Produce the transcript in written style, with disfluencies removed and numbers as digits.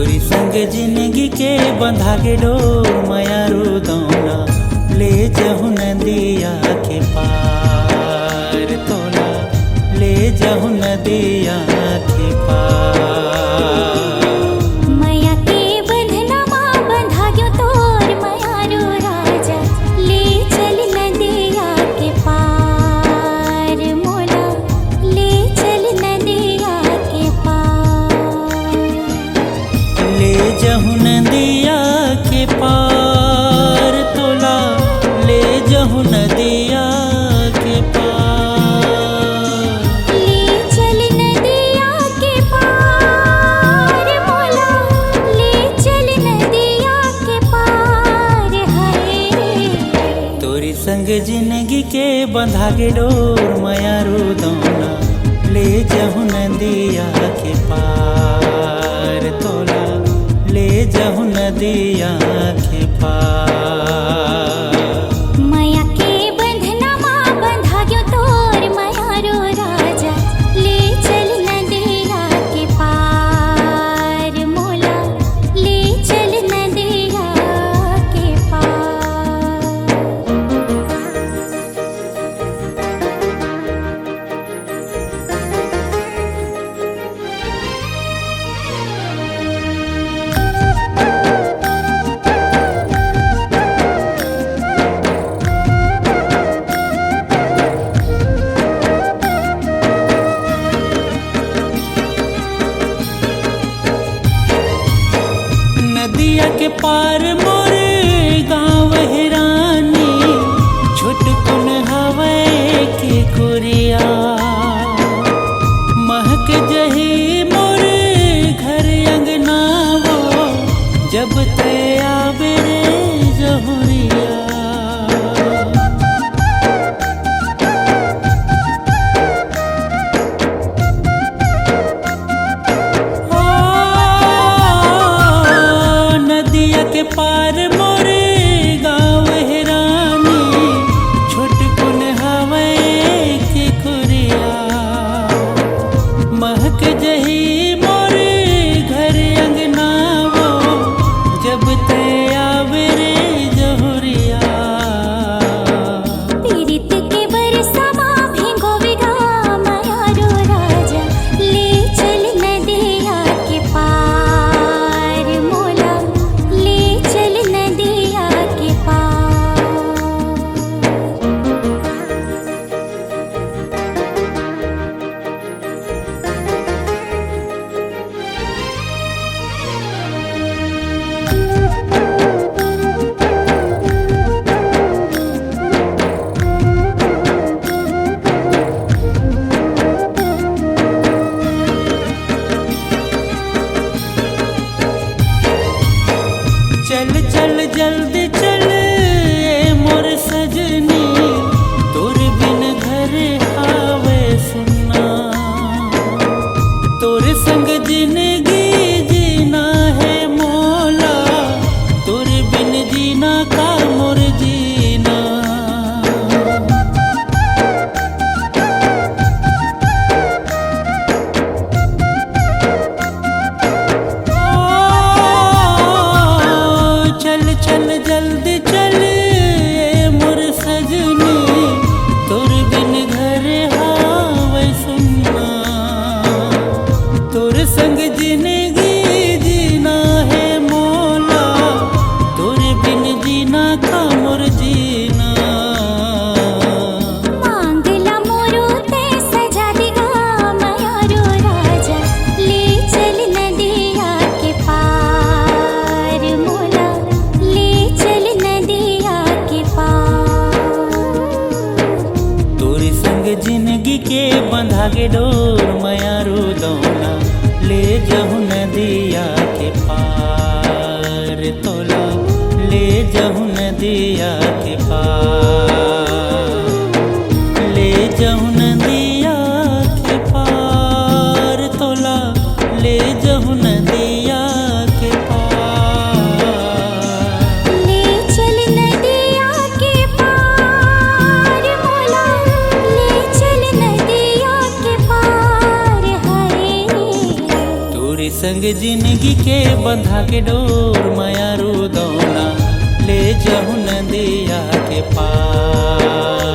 तोरी संग जिंदगी के बंधा के डोर मयारू दौना ले जहु नदिया के पार तोला ले जहु नदिया के पार। मया के बंधनमा बंधा गयो तोर मयारू राजा ले चल नदिया के पार मोला ले चल नदिया के पार। ले जहु नदिया के पार तोला ले जहु नदिया के पार। ले चल नदिया के पार मोला ले चल नदिया के पार है। तोरी संग जिंदगी के बंधा के डोर मयारू दौना ले जहु नदिया के पार तोला ले जहु नदिया के पार। मया के बंधनमा बंधा गयो तोर मयारू राजा ले चल नदिया के पार मोला ले चल नदिया के पार। नदिया के पार मोर गाँव हिरानी छोटकुन हवे के कुरिया महक जही मोर घर अंगनावो जब ते आवे रे जहुरिया। नदिया के पार मोरे गाँव हिरानी छोटकुन हवे के कुरिया महक जही मोरे घर अंगनावो जब ते आवे रे जहुरिया। पीड़ित के बरसमा भिगो विधा मयारू राजा ले चल नदिया के पार मोला ले चल नदिया के पार। चल चल जल्दी चल ए मोर सजनी तोर बिन घर आवे सुना। तोर संग जिंदगी जीना है मोला तोर बिन जीना का मोर जीना। चल चल जल्दी चल ए मोर सजनी तोर बिन घर हावे सुनना। तोर संग जिंदगी जीना है मोला तोर बिन जीना का मोर जीना। मांगला मोरू ते सजा दिगा मयारू राजा ले चल नदिया के पार मोला ले चल नदिया के पार। तोरी संग जिंदगी के बंधा के डोर मयारू दौना ले जहु नदिया के पार तोला ले जहु नदिया के पार। ले जहु नदिया के पार तोला ले जहु नदिया के पार। ले चल नदिया के पार मोला ले चल नदिया के पार है। तोरे संग जिंदगी के बंधा के डोर माया रो दौना ले जाऊं नदिया के पार।